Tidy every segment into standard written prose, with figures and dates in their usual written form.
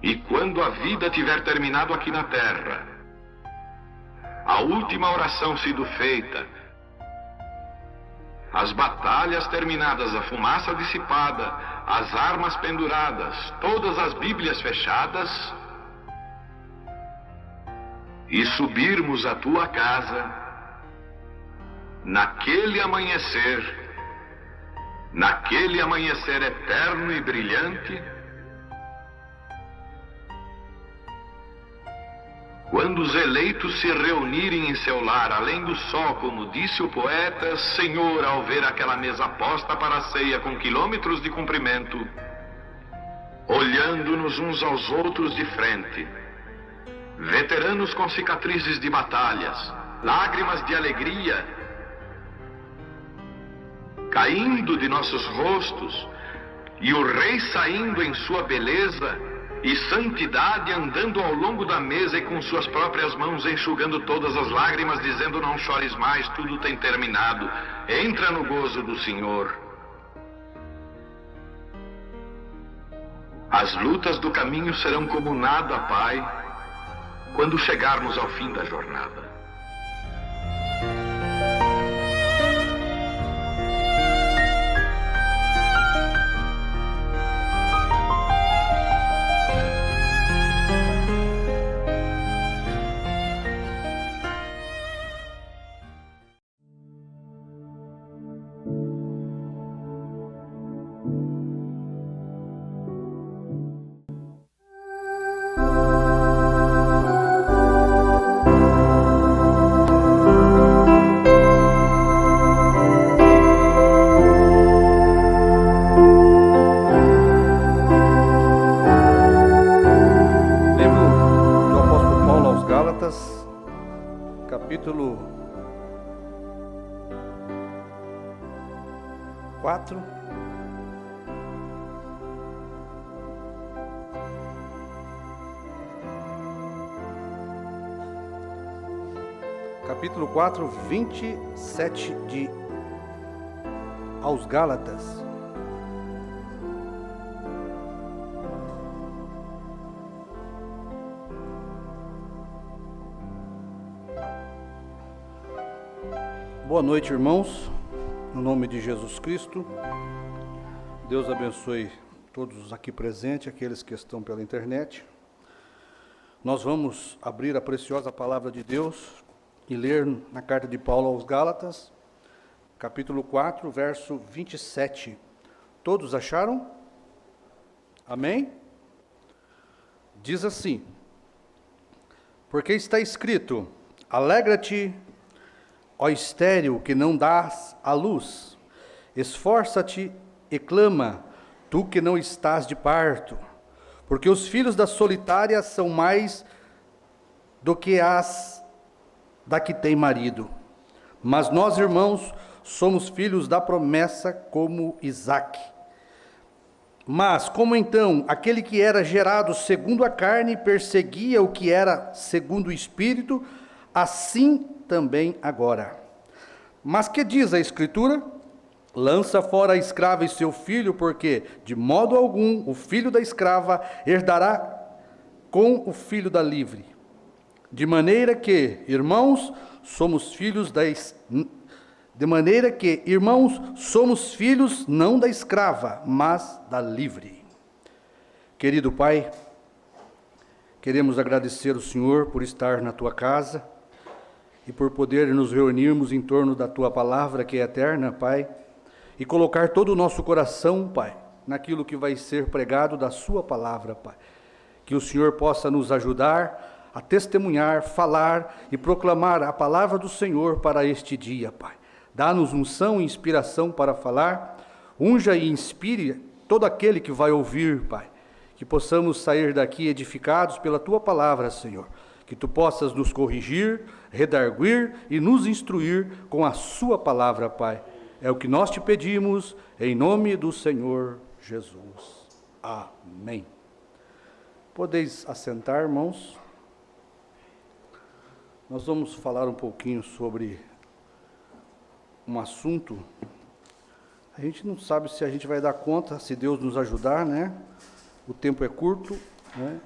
E quando a vida tiver terminado aqui na terra, a última oração sido feita, as batalhas terminadas, a fumaça dissipada, as armas penduradas, todas as Bíblias fechadas, e subirmos à tua casa, naquele amanhecer eterno e brilhante, quando os eleitos se reunirem em seu lar, além do sol, como disse o poeta, Senhor, ao ver aquela mesa posta para a ceia com quilômetros de comprimento, olhando-nos uns aos outros de frente, veteranos com cicatrizes de batalhas, lágrimas de alegria caindo de nossos rostos, e o rei saindo em sua beleza e santidade, andando ao longo da mesa e com suas próprias mãos enxugando todas as lágrimas, dizendo: não chores mais, tudo tem terminado, entra no gozo do Senhor. As lutas do caminho serão como nada, Pai, quando chegarmos ao fim da jornada. Capítulo 4. Capítulo 4, 27 aos Gálatas. Boa noite, irmãos, no nome de Jesus Cristo. Deus abençoe todos os aqui presentes, aqueles que estão pela internet. Nós vamos abrir a preciosa palavra de Deus e ler na carta de Paulo aos Gálatas, capítulo 4, verso 27. Todos acharam? Amém? Diz assim: porque está escrito: alegra-te, ó estéril, que não dás à luz, esforça-te e clama, tu que não estás de parto, porque os filhos da solitária são mais do que as da que tem marido. Mas nós, irmãos, somos filhos da promessa como Isaque. Mas como então aquele que era gerado segundo a carne perseguia o que era segundo o Espírito, assim também agora. Mas que diz a Escritura? Lança fora a escrava e seu filho, porque de modo algum o filho da escrava herdará com o filho da livre. De maneira que, irmãos, somos filhos não da escrava, mas da livre. Querido Pai, queremos agradecer ao Senhor por estar na tua casa e por poder nos reunirmos em torno da tua palavra que é eterna, Pai, e colocar todo o nosso coração, Pai, naquilo que vai ser pregado da sua palavra, Pai. Que o Senhor possa nos ajudar a testemunhar, falar e proclamar a palavra do Senhor para este dia, Pai. Dá-nos unção e inspiração para falar, unja e inspire todo aquele que vai ouvir, Pai. Que possamos sair daqui edificados pela tua palavra, Senhor. Que tu possas nos corrigir, redarguir e nos instruir com a sua palavra, Pai. É o que nós te pedimos, em nome do Senhor Jesus. Amém. Podeis assentar, irmãos. Nós vamos falar um pouquinho sobre um assunto. A gente não sabe se a gente vai dar conta, se Deus nos ajudar, né? O tempo é curto, né?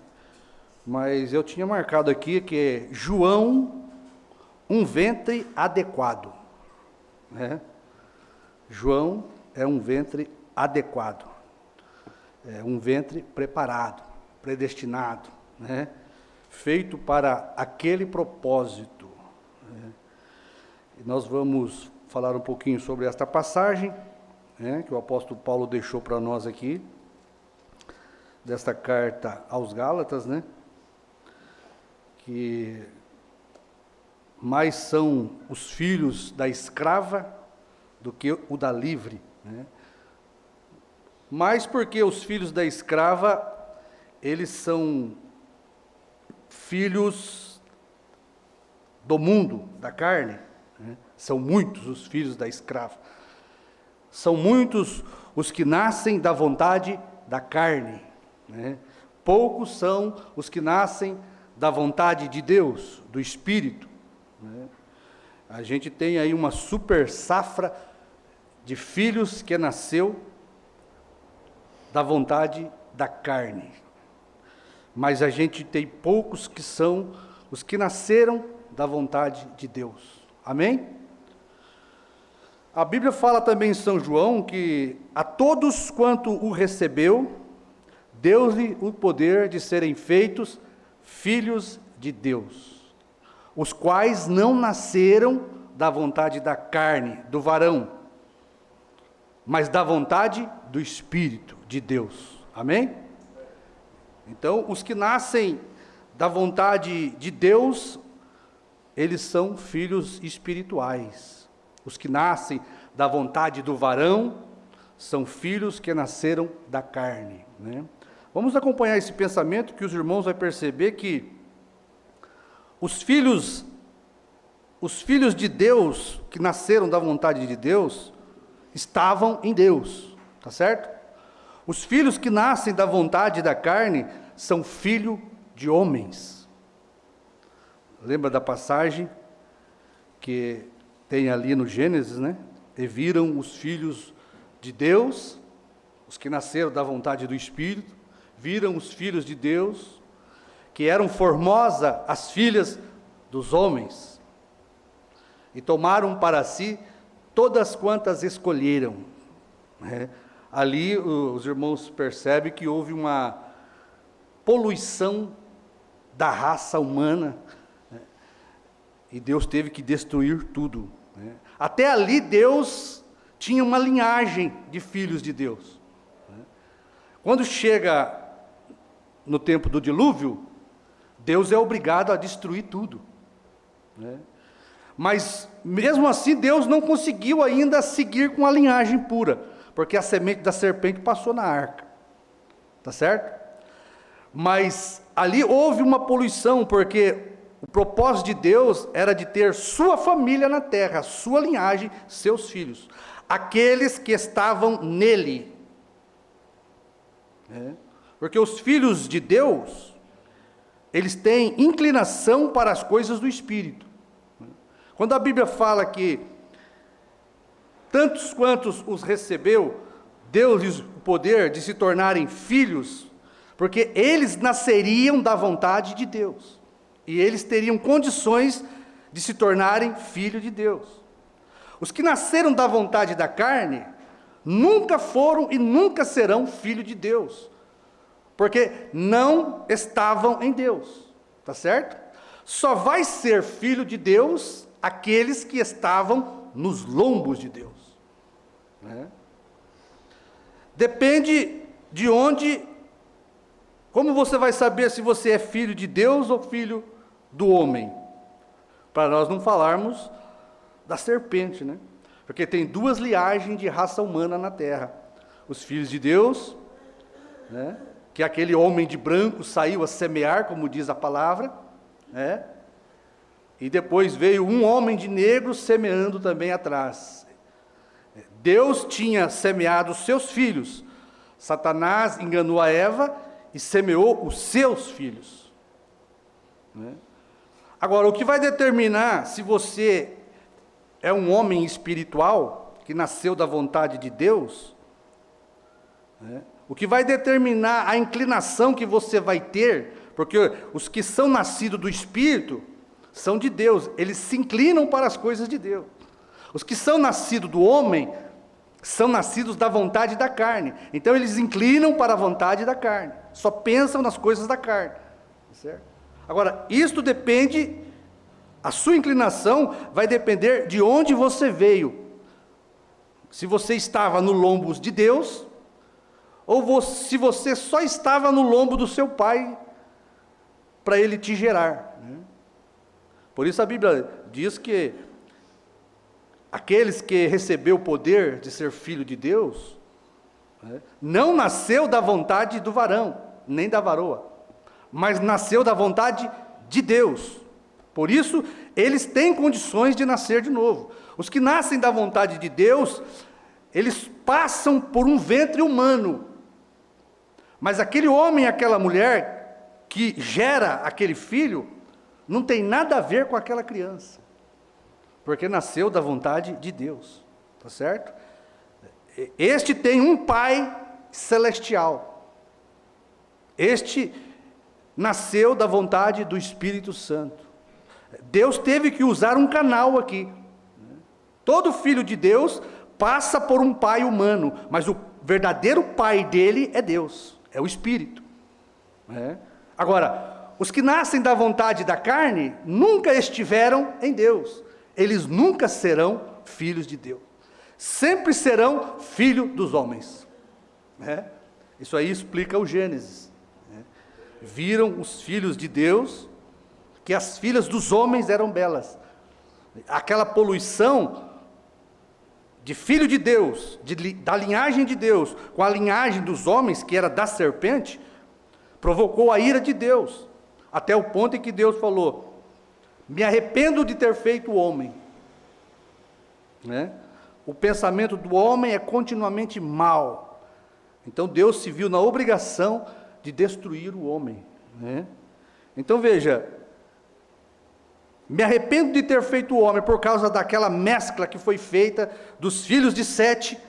mas eu tinha marcado aqui que é João, um ventre adequado. Né? João é um ventre adequado, é um ventre preparado, predestinado, né? Feito para aquele propósito. Né? E nós vamos falar um pouquinho sobre esta passagem, né, que o apóstolo Paulo deixou para nós aqui, desta carta aos Gálatas, né? Que mais são os filhos da escrava do que o da livre, né? Mais porque os filhos da escrava, eles são filhos do mundo, da carne, né? São muitos os filhos da escrava. São muitos os que nascem da vontade da carne, né? Poucos são os que nascem da vontade de Deus, do Espírito, né? A gente tem aí uma super safra de filhos que nasceu da vontade da carne. Mas a gente tem poucos que são os que nasceram da vontade de Deus. Amém? A Bíblia fala também em São João que a todos quanto o recebeu, deu-lhe o poder de serem feitos filhos de Deus, os quais não nasceram da vontade da carne, do varão, mas da vontade do Espírito de Deus. Amém? Então, os que nascem da vontade de Deus, eles são filhos espirituais. Os que nascem da vontade do varão, são filhos que nasceram da carne, né? Vamos acompanhar esse pensamento que os irmãos vão perceber que os filhos de Deus, que nasceram da vontade de Deus, estavam em Deus, tá certo? Os filhos que nascem da vontade da carne são filhos de homens. Lembra da passagem que tem ali no Gênesis, né? E viram os filhos de Deus, os que nasceram da vontade do Espírito, viram os filhos de Deus, que eram formosas as filhas dos homens, e tomaram para si todas quantas escolheram, né? Ali os irmãos percebem que houve uma poluição da raça humana, né? E Deus teve que destruir tudo, né? Até ali Deus tinha uma linhagem de filhos de Deus, né? Quando chega no tempo do dilúvio, Deus é obrigado a destruir tudo, né? Mas mesmo assim Deus não conseguiu ainda seguir com a linhagem pura, porque a semente da serpente passou na arca, tá certo? Mas ali houve uma poluição, porque o propósito de Deus era de ter sua família na terra, sua linhagem, seus filhos, aqueles que estavam nele, né? Porque os filhos de Deus, eles têm inclinação para as coisas do Espírito. Quando a Bíblia fala que tantos quantos os recebeu, deu-lhes o poder de se tornarem filhos, porque eles nasceriam da vontade de Deus, e eles teriam condições de se tornarem filhos de Deus. Os que nasceram da vontade da carne, nunca foram e nunca serão filhos de Deus, porque não estavam em Deus, tá certo? Só vai ser filho de Deus aqueles que estavam nos lombos de Deus, né? Depende de onde, como você vai saber se você é filho de Deus ou filho do homem? Para nós não falarmos da serpente, né? Porque tem duas linhagens de raça humana na terra: os filhos de Deus, né? Que aquele homem de branco saiu a semear, como diz a palavra, né? E depois veio um homem de negro semeando também atrás. Deus tinha semeado os seus filhos. Satanás enganou a Eva e semeou os seus filhos, né? Agora, o que vai determinar se você é um homem espiritual, que nasceu da vontade de Deus, né? O que vai determinar a inclinação que você vai ter, Porque os que são nascidos do Espírito são de Deus, eles se inclinam para as coisas de Deus. Os que são nascidos do homem são nascidos da vontade da carne, então eles inclinam para a vontade da carne, só pensam nas coisas da carne, certo? Agora, isto depende, a sua inclinação vai depender de onde você veio, se você estava no lombo de Deus, ou se você só estava no lombo do seu pai, para ele te gerar, né? Por isso a Bíblia diz que aqueles que recebeu o poder de ser filho de Deus, né, não nasceu da vontade do varão, nem da varoa, mas nasceu da vontade de Deus. Por isso, eles têm condições de nascer de novo. Os que nascem da vontade de Deus, eles passam por um ventre humano. Mas aquele homem e aquela mulher que gera aquele filho, não tem nada a ver com aquela criança. Porque nasceu da vontade de Deus, tá certo? Este tem um pai celestial. Este nasceu da vontade do Espírito Santo. Deus teve que usar um canal aqui. Todo filho de Deus passa por um pai humano, mas o verdadeiro pai dele é Deus, é o Espírito. Agora, os que nascem da vontade da carne nunca estiveram em Deus. Eles nunca serão filhos de Deus. Sempre serão filhos dos homens. Isso aí explica o Gênesis. Viram os filhos de Deus, que as filhas dos homens eram belas. Aquela poluição de filho de Deus, da linhagem de Deus, com a linhagem dos homens, que era da serpente, provocou a ira de Deus, até o ponto em que Deus falou: me arrependo de ter feito o homem. O pensamento do homem é continuamente mau. Então Deus se viu na obrigação de destruir o homem. Então veja, me arrependo de ter feito o homem por causa daquela mescla que foi feita dos filhos de Sete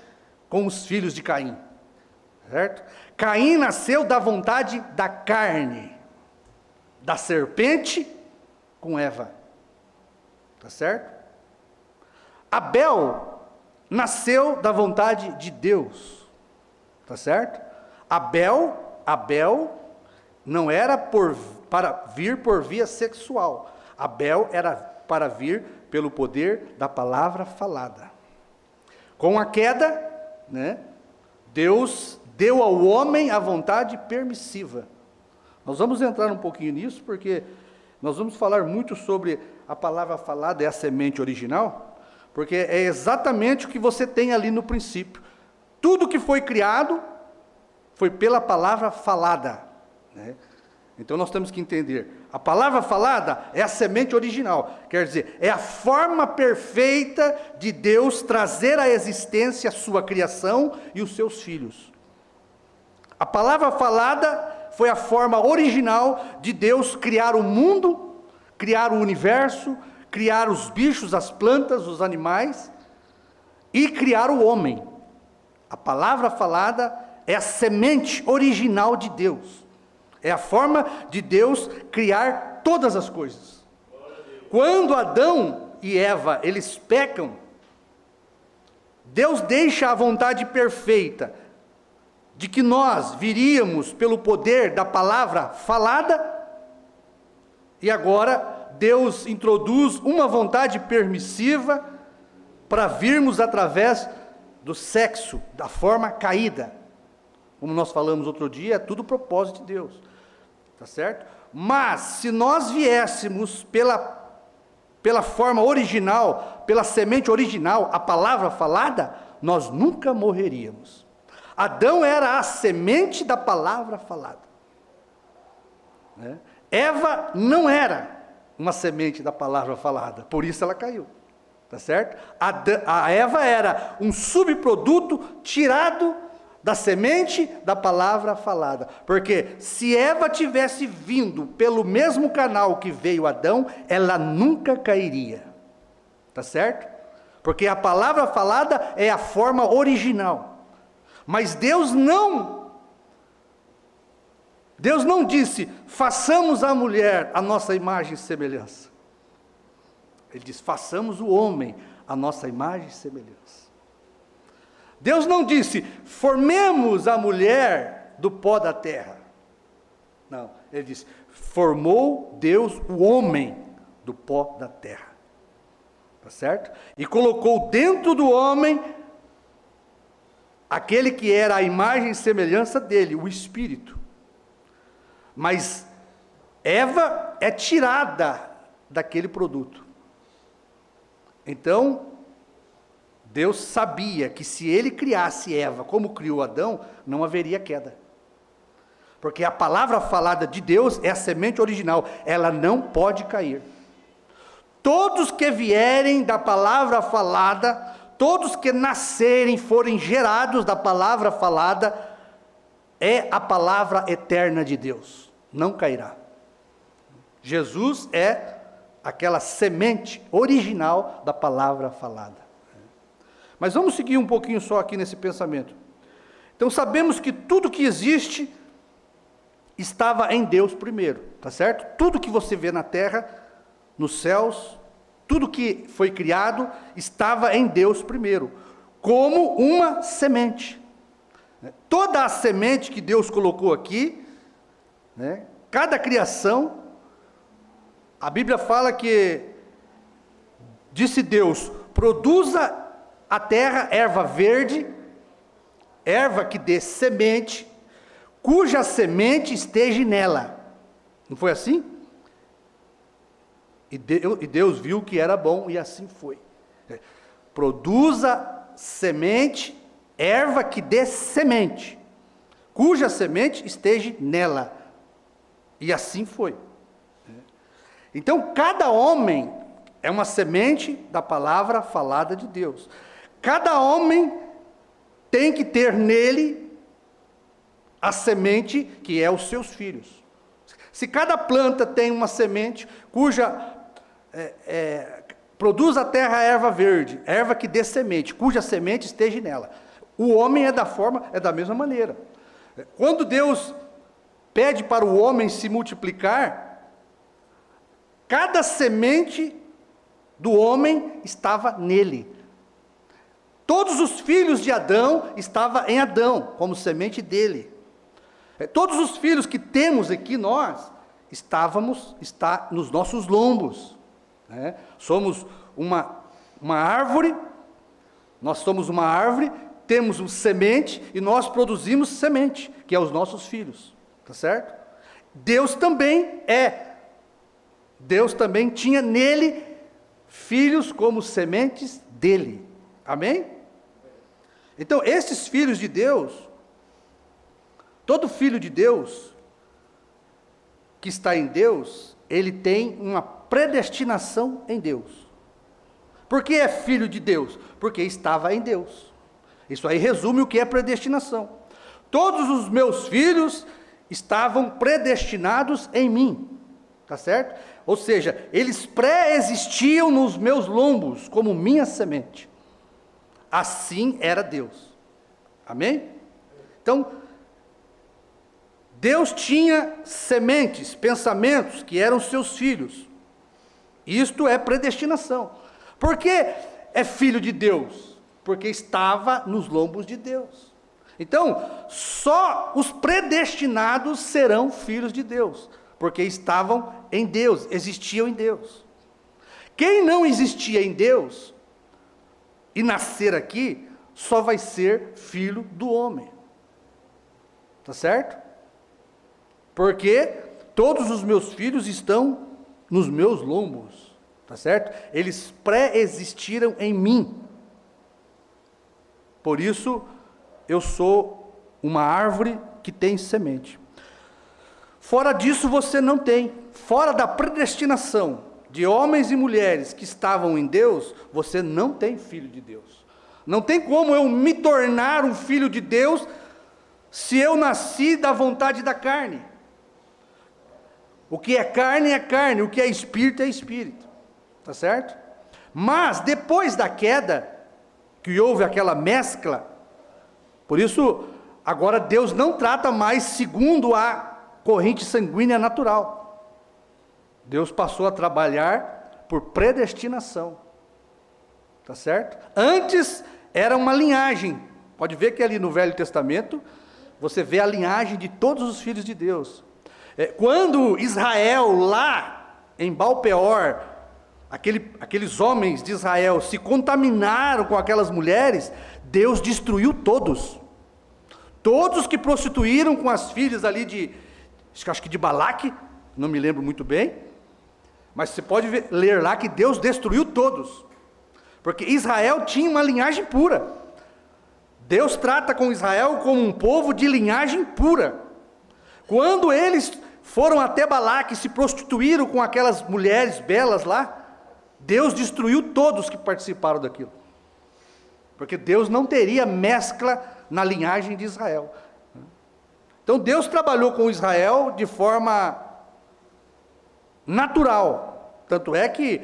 com os filhos de Caim. Certo? Caim nasceu da vontade da carne, da serpente com Eva, tá certo? Abel nasceu da vontade de Deus, tá certo? Abel não era para vir por via sexual. Abel era para vir pelo poder da palavra falada. Com a queda, Deus deu ao homem a vontade permissiva. Nós vamos entrar um pouquinho nisso, porque nós vamos falar muito sobre a palavra falada, é a semente original, porque é exatamente o que você tem ali no princípio. Tudo que foi criado foi pela palavra falada. Então nós temos que entender, a palavra falada é a semente original, quer dizer, é a forma perfeita de Deus trazer à existência a sua criação e os seus filhos. A palavra falada foi a forma original de Deus criar o mundo, criar o universo, criar os bichos, as plantas, os animais e criar o homem. A palavra falada é a semente original de Deus. É a forma de Deus criar todas as coisas. Quando Adão e Eva, eles pecam, Deus deixa a vontade perfeita de que nós viríamos pelo poder da palavra falada, e agora Deus introduz uma vontade permissiva para virmos através do sexo, da forma caída. Como nós falamos outro dia, é tudo propósito de Deus. Tá certo? Mas, se nós viéssemos pela forma original, pela semente original, a palavra falada, nós nunca morreríamos. Adão era a semente da palavra falada. Eva não era uma semente da palavra falada, por isso ela caiu. Tá certo? A Eva era um subproduto tirado da semente da palavra falada, porque se Eva tivesse vindo pelo mesmo canal que veio Adão, ela nunca cairia, tá certo? Porque a palavra falada é a forma original, mas Deus não Deus não disse, façamos a mulher a nossa imagem e semelhança. Ele diz, façamos o homem a nossa imagem e semelhança. Deus não disse, formemos a mulher do pó da terra. Não, ele disse, formou Deus o homem do pó da terra. Tá certo? E colocou dentro do homem aquele que era a imagem e semelhança dele, o Espírito. Mas Eva é tirada daquele produto. Então, Deus sabia que se ele criasse Eva como criou Adão, não haveria queda. Porque a palavra falada de Deus é a semente original, ela não pode cair. Todos que vierem da palavra falada, todos que nascerem, forem gerados da palavra falada, é a palavra eterna de Deus, não cairá. Jesus é aquela semente original da palavra falada. Mas vamos seguir um pouquinho só aqui nesse pensamento. Então sabemos que tudo que existe estava em Deus primeiro, tá certo? Tudo que você vê na terra, nos céus, tudo que foi criado estava em Deus primeiro, como uma semente. Toda a semente que Deus colocou aqui, né, cada criação, a Bíblia fala que, disse Deus, produza a terra erva verde, erva que dê semente, cuja semente esteja nela. Não foi assim? E Deus viu que era bom e assim foi. Produza semente, erva que dê semente, cuja semente esteja nela. E assim foi. Então, cada homem é uma semente da palavra falada de Deus. Cada homem tem que ter nele a semente que é os seus filhos. Se cada planta tem uma semente cuja produz a terra erva verde, erva que dê semente, cuja semente esteja nela. O homem é da mesma maneira. Quando Deus pede para o homem se multiplicar, cada semente do homem estava nele. Todos os filhos de Adão estavam em Adão, como semente dele. Todos os filhos que temos aqui, nós, está nos nossos lombos. Né? Somos uma árvore, nós somos uma árvore, temos um semente e nós produzimos semente, que é os nossos filhos. Tá certo? Deus também tinha nele filhos como sementes dele. Amém? Então, esses filhos de Deus, todo filho de Deus que está em Deus, ele tem uma predestinação em Deus. Por que é filho de Deus? Porque estava em Deus. Isso aí resume o que é predestinação. Todos os meus filhos estavam predestinados em mim. Tá certo? Ou seja, eles pré-existiam nos meus lombos, como minha semente. Assim era Deus. Amém? Então, Deus tinha sementes, pensamentos, que eram seus filhos. Isto é predestinação. Por que é filho de Deus? Porque estava nos lombos de Deus. Então, só os predestinados serão filhos de Deus, porque estavam em Deus, existiam em Deus. Quem não existia em Deus e nascer aqui, só vai ser filho do homem. Tá certo? Porque todos os meus filhos estão nos meus lombos. Tá certo? Eles pré-existiram em mim. Por isso, eu sou uma árvore que tem semente. Fora disso, você não tem. Fora da predestinação de homens e mulheres que estavam em Deus, você não tem filho de Deus. Não tem como eu me tornar um filho de Deus se eu nasci da vontade da carne. O que é carne, o que é espírito. Tá certo? Mas depois da queda, que houve aquela mescla, por isso, agora Deus não trata mais segundo a corrente sanguínea natural. Deus passou a trabalhar por predestinação. Tá certo? Antes era uma linhagem. Pode ver que ali no Velho Testamento, você vê a linhagem de todos os filhos de Deus. Quando Israel, lá em Baal-peor, aqueles homens de Israel se contaminaram com aquelas mulheres, Deus destruiu todos. Todos que prostituíram com as filhas ali acho que de Balaque, não me lembro muito bem, mas você pode ler lá que Deus destruiu todos. Porque Israel tinha uma linhagem pura. Deus trata com Israel como um povo de linhagem pura. Quando eles foram até Balaque e se prostituíram com aquelas mulheres belas lá, Deus destruiu todos que participaram daquilo. Porque Deus não teria mescla na linhagem de Israel. Então Deus trabalhou com Israel de forma natural. Tanto é que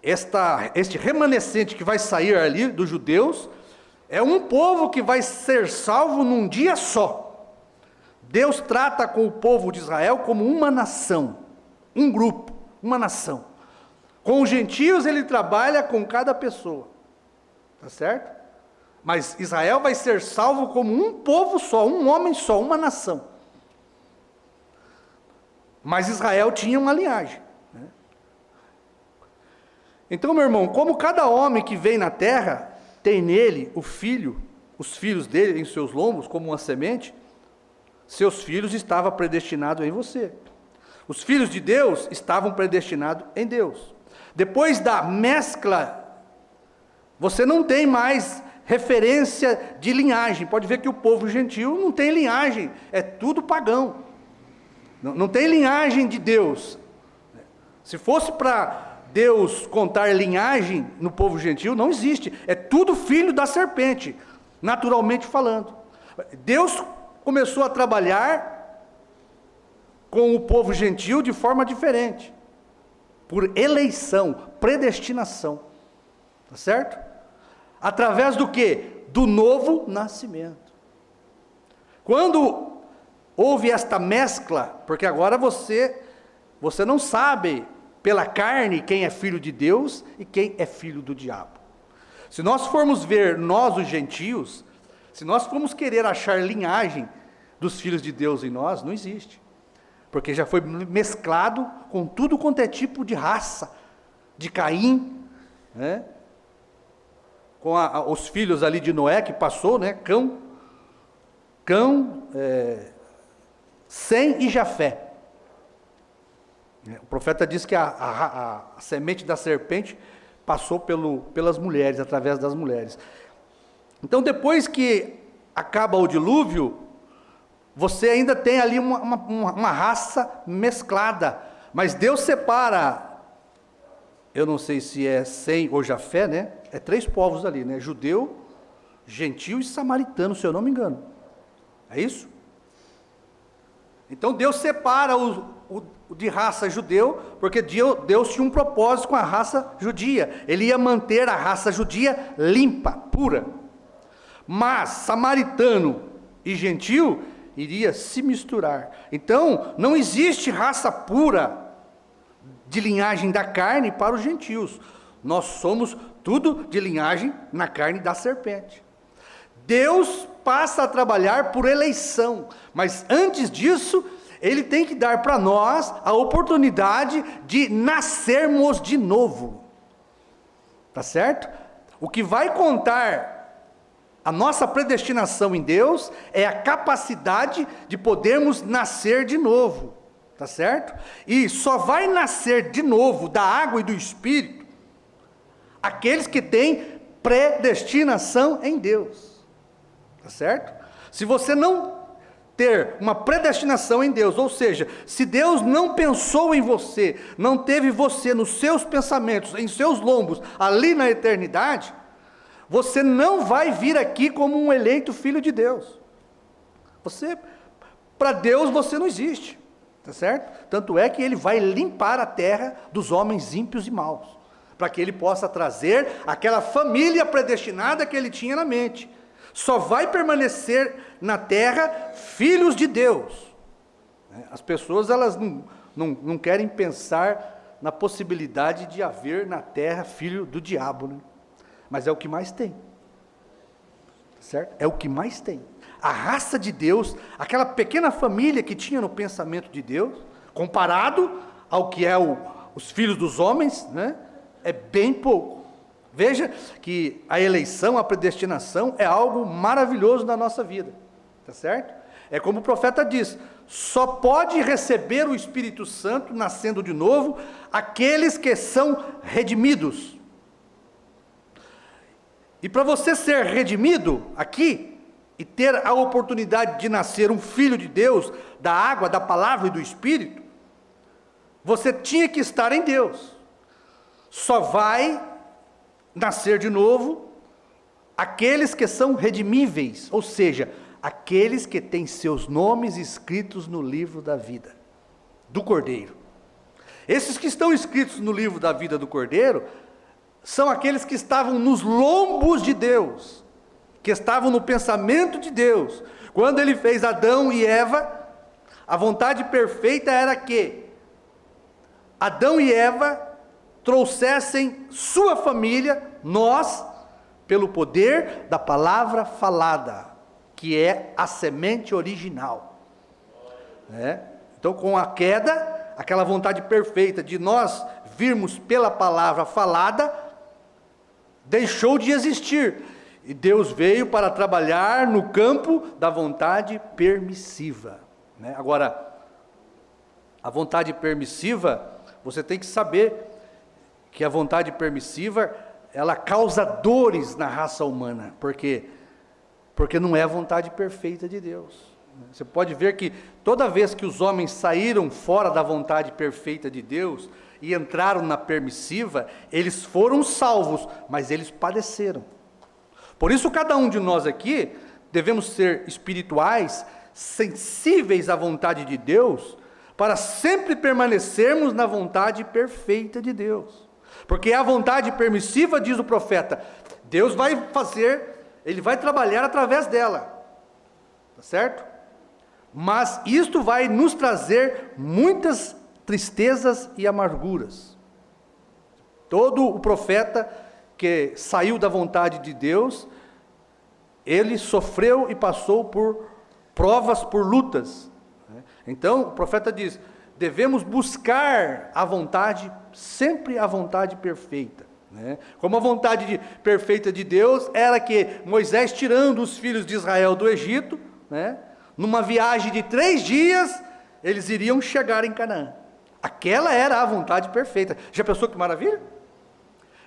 este remanescente que vai sair ali dos judeus, é um povo que vai ser salvo num dia só. Deus trata com o povo de Israel como uma nação, um grupo, uma nação. Com os gentios ele trabalha com cada pessoa, tá certo? Mas Israel vai ser salvo como um povo só, um homem só, uma nação. Mas Israel tinha uma linhagem. Então, meu irmão, como cada homem que vem na terra tem nele o filho, os filhos dele em seus lombos, como uma semente, seus filhos estavam predestinados em você. Os filhos de Deus estavam predestinados em Deus. Depois da mescla, você não tem mais referência de linhagem. Pode ver que o povo gentil não tem linhagem, é tudo pagão. Não tem linhagem de Deus. Se fosse para Deus contar linhagem no povo gentil, não existe. É tudo filho da serpente, naturalmente falando. Deus começou a trabalhar com o povo gentil de forma diferente. Por eleição, predestinação. Tá certo? Através do quê? Do novo nascimento. Quando houve esta mescla, porque agora você não sabe pela carne quem é filho de Deus e quem é filho do diabo. Se nós formos ver nós os gentios, se nós formos querer achar linhagem dos filhos de Deus em nós, não existe. Porque já foi mesclado com tudo quanto é tipo de raça, de Caim, né? Com os filhos ali de Noé que passou, né? Sem e Jafé. O profeta diz que a semente da serpente passou pelas mulheres, através das mulheres. Então, depois que acaba o dilúvio, você ainda tem ali uma raça mesclada, mas Deus separa, eu não sei se é Sem ou Jafé, né? É 3 povos ali, né? Judeu, gentil e samaritano, se eu não me engano. É isso? Então Deus separa o de raça judeu, porque Deus tinha um propósito com a raça judia. Ele ia manter a raça judia limpa, pura. Mas samaritano e gentil iria se misturar. Então, não existe raça pura de linhagem da carne para os gentios. Nós somos tudo de linhagem na carne da serpente. Deus passa a trabalhar por eleição, mas antes disso, Ele tem que dar para nós a oportunidade de nascermos de novo. Tá certo? O que vai contar a nossa predestinação em Deus é a capacidade de podermos nascer de novo. Tá certo? E só vai nascer de novo da água e do Espírito aqueles que têm predestinação em Deus. Tá certo? Se você não ter uma predestinação em Deus, ou seja, se Deus não pensou em você, não teve você nos seus pensamentos, em seus lombos, ali na eternidade, você não vai vir aqui como um eleito filho de Deus. Para Deus você não existe, tá certo? Tanto é que Ele vai limpar a terra dos homens ímpios e maus, para que Ele possa trazer aquela família predestinada que Ele tinha na mente. Só vai permanecer na terra filhos de Deus, As pessoas elas não querem pensar na possibilidade de haver na terra filho do diabo, né? Mas é o que mais tem, certo? É o que mais tem. A raça de Deus, aquela pequena família que tinha no pensamento de Deus, comparado ao que é os filhos dos homens, né? É bem pouco. Veja que a eleição, a predestinação é algo maravilhoso na nossa vida, tá certo? É como o profeta diz, só pode receber o Espírito Santo, nascendo de novo, aqueles que são redimidos. E para você ser redimido aqui, e ter a oportunidade de nascer um filho de Deus, da água, da palavra e do Espírito, você tinha que estar em Deus. Só vai nascer de novo aqueles que são redimíveis, ou seja, aqueles que têm seus nomes escritos no livro da vida, do Cordeiro. Esses que estão escritos no livro da vida do Cordeiro, são aqueles que estavam nos lombos de Deus, que estavam no pensamento de Deus. Quando ele fez Adão e Eva, a vontade perfeita era que Adão e Eva trouxessem sua família, nós, pelo poder da palavra falada, que é a semente original. Então, com a queda, aquela vontade perfeita de nós virmos pela palavra falada, deixou de existir. E Deus veio para trabalhar no campo da vontade permissiva. Agora, a vontade permissiva, você tem que saber que a vontade permissiva, ela causa dores na raça humana. Por quê? Porque não é a vontade perfeita de Deus. Você pode ver que toda vez que os homens saíram fora da vontade perfeita de Deus e entraram na permissiva, eles foram salvos, mas eles padeceram. Por isso cada um de nós aqui devemos ser espirituais, sensíveis à vontade de Deus, para sempre permanecermos na vontade perfeita de Deus. Porque a vontade permissiva, diz o profeta, Deus vai fazer, Ele vai trabalhar através dela, tá certo? Mas isto vai nos trazer muitas tristezas e amarguras. Todo o profeta que saiu da vontade de Deus, ele sofreu e passou por provas, por lutas. Então, o profeta diz, devemos buscar a vontade, sempre a vontade perfeita. Como a vontade perfeita de Deus era que Moisés, tirando os filhos de Israel do Egito, numa viagem de 3 dias, eles iriam chegar em Canaã. Aquela era a vontade perfeita. Já pensou que maravilha?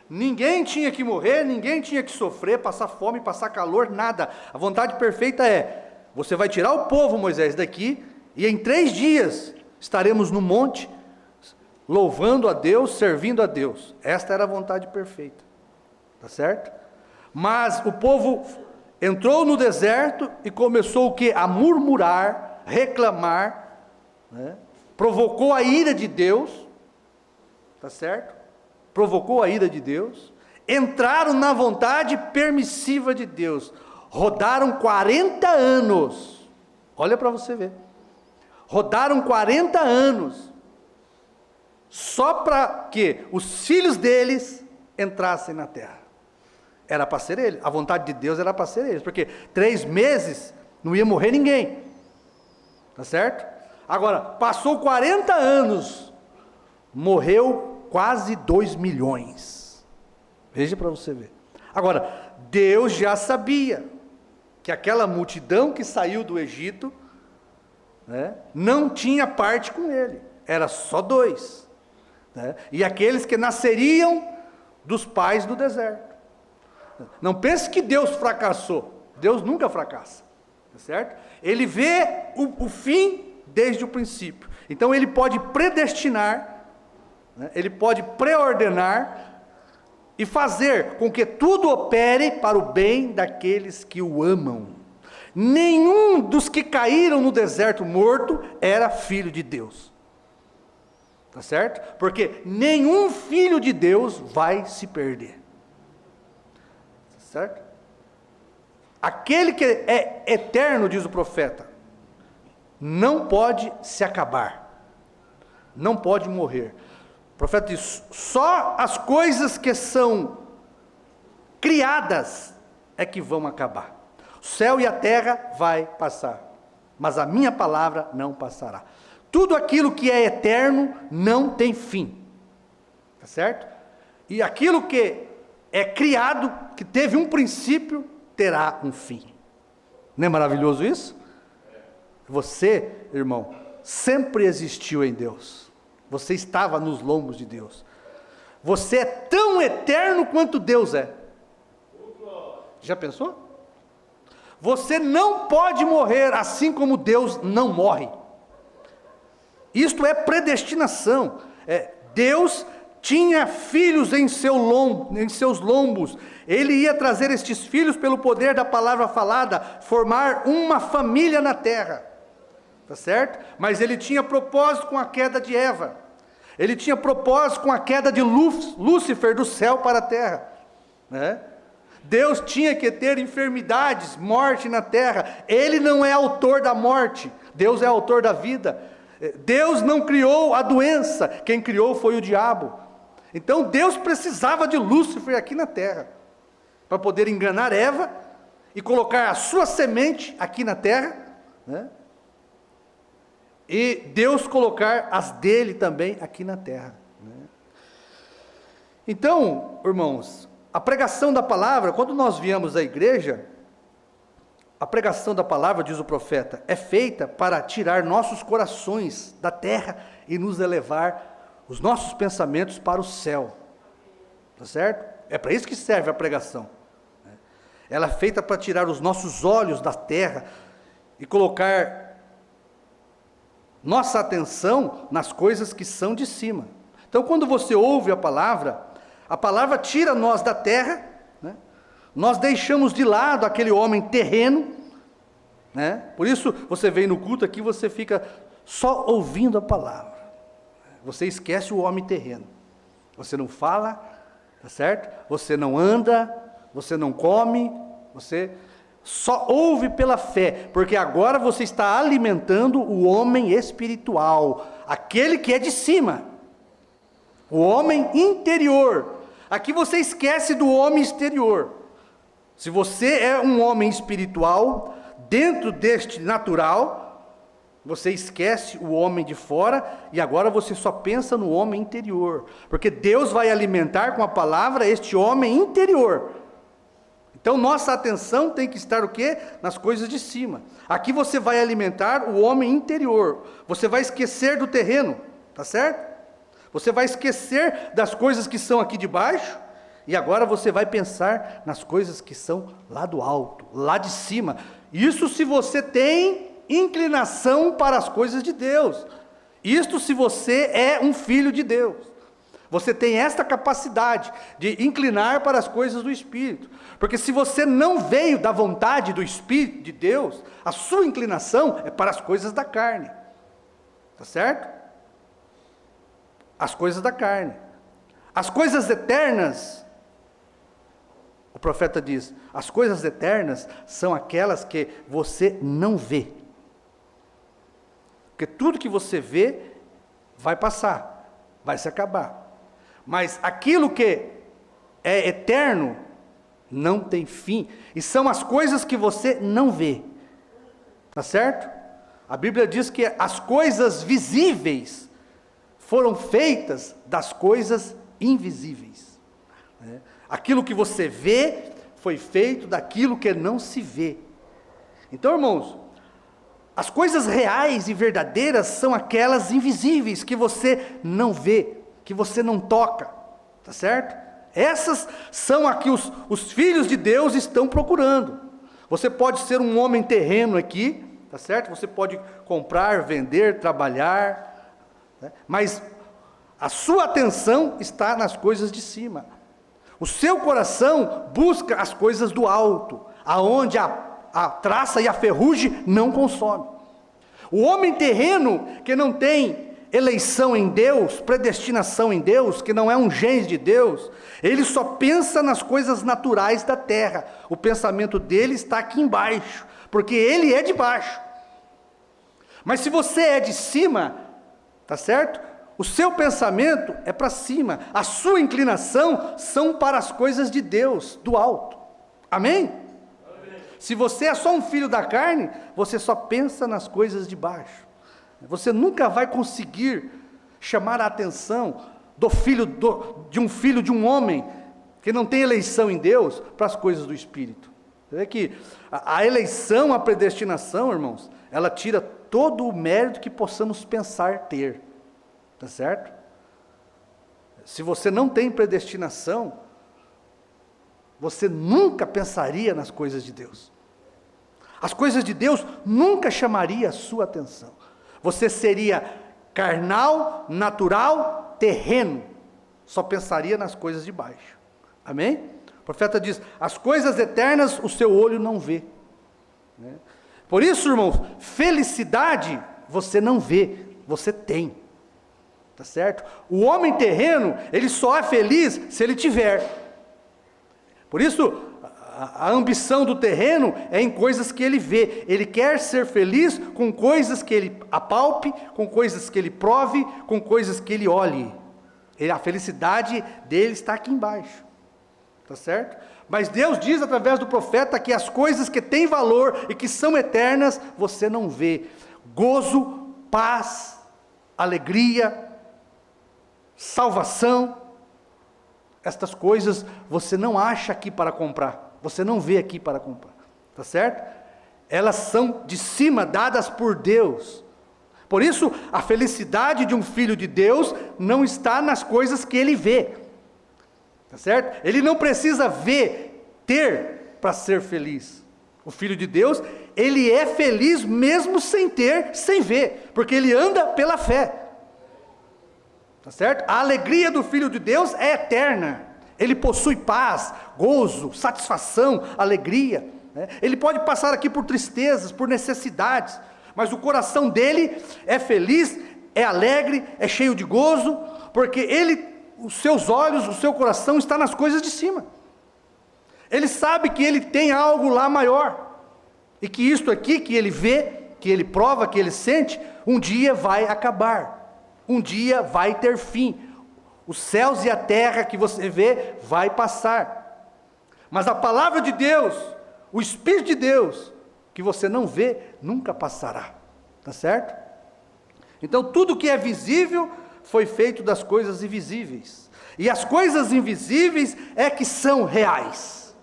Ninguém tinha que morrer, ninguém tinha que sofrer, passar fome, passar calor, nada. A vontade perfeita é, você vai tirar o povo, Moisés, daqui, e em 3 dias estaremos no monte, louvando a Deus, servindo a Deus. Esta era a vontade perfeita, tá certo? Mas o povo entrou no deserto e começou o quê? A murmurar, reclamar, provocou a ira de Deus, tá certo? Provocou a ira de Deus, entraram na vontade permissiva de Deus, rodaram 40 anos, olha para você ver, rodaram 40 anos, só para que os filhos deles entrassem na terra. Era para ser eles, a vontade de Deus era para ser eles, porque 3 meses não ia morrer ninguém, tá certo? Agora, passou 40 anos, morreu quase 2 milhões, veja para você ver. Agora, Deus já sabia que aquela multidão que saiu do Egito, não tinha parte com ele, era só 2, e aqueles que nasceriam dos pais do deserto. Não pense que Deus fracassou, Deus nunca fracassa, tá certo? Ele vê o fim desde o princípio, então ele pode predestinar, ele pode preordenar e fazer com que tudo opere para o bem daqueles que o amam. Nenhum dos que caíram no deserto morto era filho de Deus, tá certo? Porque nenhum filho de Deus vai se perder, tá certo? Aquele que é eterno, diz o profeta, não pode se acabar, não pode morrer. O profeta diz, só as coisas que são criadas é que vão acabar. O céu e a terra vai passar, mas a minha palavra não passará. Tudo aquilo que é eterno não tem fim, tá certo? E aquilo que é criado, que teve um princípio, terá um fim. Não é maravilhoso isso? Você, irmão, sempre existiu em Deus. Você estava nos lombos de Deus. Você é tão eterno quanto Deus é. Já pensou? Você não pode morrer assim como Deus não morre. Isto é predestinação. Deus tinha filhos em seus lombos. Ele ia trazer estes filhos pelo poder da palavra falada, formar uma família na terra. Tá certo? Mas ele tinha propósito com a queda de Eva. Ele tinha propósito com a queda de Lúcifer do céu para a terra. Né? Deus tinha que ter enfermidades, morte na terra. Ele não é autor da morte. Deus é autor da vida. Deus não criou a doença. Quem criou foi o diabo. Então Deus precisava de Lúcifer aqui na terra, para poder enganar Eva e colocar a sua semente aqui na terra, né? E Deus colocar as dele também aqui na terra, né? Então, irmãos, a pregação da palavra, quando nós viemos à igreja, a pregação da palavra, diz o profeta, é feita para tirar nossos corações da terra e nos elevar os nossos pensamentos para o céu, tá certo? É para isso que serve a pregação, né? Ela é feita para tirar os nossos olhos da terra e colocar nossa atenção nas coisas que são de cima. Então, quando você ouve a palavra tira nós da terra, né? Nós deixamos de lado aquele homem terreno, né? Por isso, você vem no culto aqui, você fica só ouvindo a palavra. Você esquece o homem terreno. Você não fala, tá certo? Você não anda, você não come, você só ouve pela fé, porque agora você está alimentando o homem espiritual, aquele que é de cima, o homem interior. Aqui você esquece do homem exterior. Se você é um homem espiritual, dentro deste natural, você esquece o homem de fora e agora você só pensa no homem interior, porque Deus vai alimentar com a palavra este homem interior. Então nossa atenção tem que estar o quê? Nas coisas de cima. Aqui você vai alimentar o homem interior. Você vai esquecer do terreno, tá certo? Você vai esquecer das coisas que são aqui de baixo e agora você vai pensar nas coisas que são lá do alto, lá de cima. Isso se você tem inclinação para as coisas de Deus. Isto se você é um filho de Deus. Você tem esta capacidade de inclinar para as coisas do Espírito. Porque se você não veio da vontade do Espírito de Deus, a sua inclinação é para as coisas da carne. Tá certo? As coisas da carne. As coisas eternas, o profeta diz, as coisas eternas são aquelas que você não vê. Porque tudo que você vê vai passar, vai se acabar. Mas aquilo que é eterno não tem fim. E são as coisas que você não vê. Tá certo? A Bíblia diz que as coisas visíveis foram feitas das coisas invisíveis. Aquilo que você vê foi feito daquilo que não se vê. Então, irmãos, as coisas reais e verdadeiras são aquelas invisíveis que você não vê, que você não toca, tá certo? Essas são a que os filhos de Deus estão procurando. Você pode ser um homem terreno aqui, tá certo? Você pode comprar, vender, trabalhar, né? Mas a sua atenção está nas coisas de cima. O seu coração busca as coisas do alto, aonde a traça e a ferrugem não consomem. O homem terreno que não tem eleição em Deus, predestinação em Deus, que não é um gênio de Deus, ele só pensa nas coisas naturais da terra. O pensamento dele está aqui embaixo, porque ele é de baixo. Mas se você é de cima, tá certo? O seu pensamento é para cima, a sua inclinação são para as coisas de Deus, do alto. Amém? Amém. Se você é só um filho da carne, você só pensa nas coisas de baixo. Você nunca vai conseguir chamar a atenção de um filho de um homem que não tem eleição em Deus para as coisas do Espírito. Você vê que a eleição, a predestinação, irmãos, ela tira todo o mérito que possamos pensar ter. Tá certo? Se você não tem predestinação, você nunca pensaria nas coisas de Deus. As coisas de Deus nunca chamariam a sua atenção. Você seria carnal, natural, terreno. Só pensaria nas coisas de baixo. Amém? O profeta diz, as coisas eternas o seu olho não vê. Por isso, irmãos, felicidade você não vê, você tem. Tá certo? O homem terreno, ele só é feliz se ele tiver. Por isso, a ambição do terreno é em coisas que ele vê. Ele quer ser feliz com coisas que ele apalpe, com coisas que ele prove, com coisas que ele olhe. A felicidade dele está aqui embaixo. Tá certo? Mas Deus diz através do profeta que as coisas que têm valor e que são eternas, você não vê. Gozo, paz, alegria, salvação, estas coisas você não acha aqui para comprar, você não vê aqui para comprar, tá certo? Elas são de cima, dadas por Deus. Por isso, a felicidade de um filho de Deus não está nas coisas que ele vê, tá certo? Ele não precisa ter para ser feliz. O filho de Deus, ele é feliz mesmo sem ter, sem ver, porque ele anda pela fé. Tá certo? A alegria do Filho de Deus é eterna. Ele possui paz, gozo, satisfação, alegria. Ele pode passar aqui por tristezas, por necessidades, mas o coração dele é feliz, é alegre, é cheio de gozo, porque os seus olhos, o seu coração está nas coisas de cima. Ele sabe que ele tem algo lá maior, e que isto aqui que ele vê, que ele prova, que ele sente, um dia vai acabar. Um dia vai ter fim. Os céus e a terra que você vê vai passar. Mas a palavra de Deus, o Espírito de Deus, que você não vê, nunca passará. Tá certo? Então tudo que é visível foi feito das coisas invisíveis. E as coisas invisíveis é que são reais.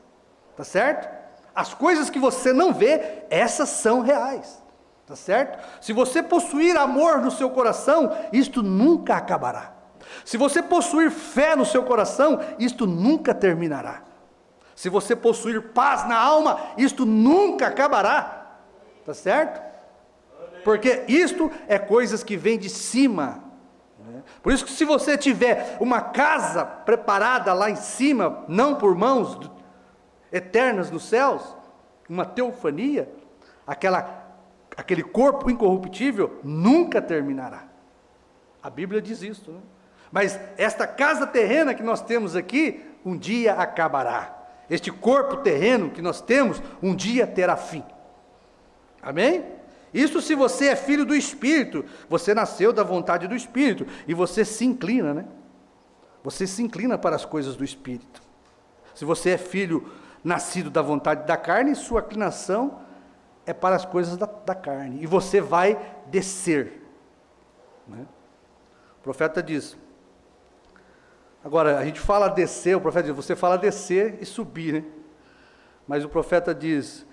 Tá certo? As coisas que você não vê, essas são reais. Tá certo? Se você possuir amor no seu coração, isto nunca acabará. Se você possuir fé no seu coração, isto nunca terminará. Se você possuir paz na alma, isto nunca acabará. Tá certo? Porque isto é coisas que vêm de cima. Por isso que se você tiver uma casa preparada lá em cima, não por mãos eternas nos céus, uma teofania, aquele corpo incorruptível nunca terminará. A Bíblia diz isso, né? Mas esta casa terrena que nós temos aqui, um dia acabará. Este corpo terreno que nós temos, um dia terá fim. Amém? Isso se você é filho do Espírito, você nasceu da vontade do Espírito, e você se inclina, né? Você se inclina para as coisas do Espírito. Se você é filho nascido da vontade da carne, sua inclinação é para as coisas da carne, e você vai descer, né? O profeta diz, agora a gente fala descer, o profeta diz, você fala descer e subir, né? Mas o profeta diz,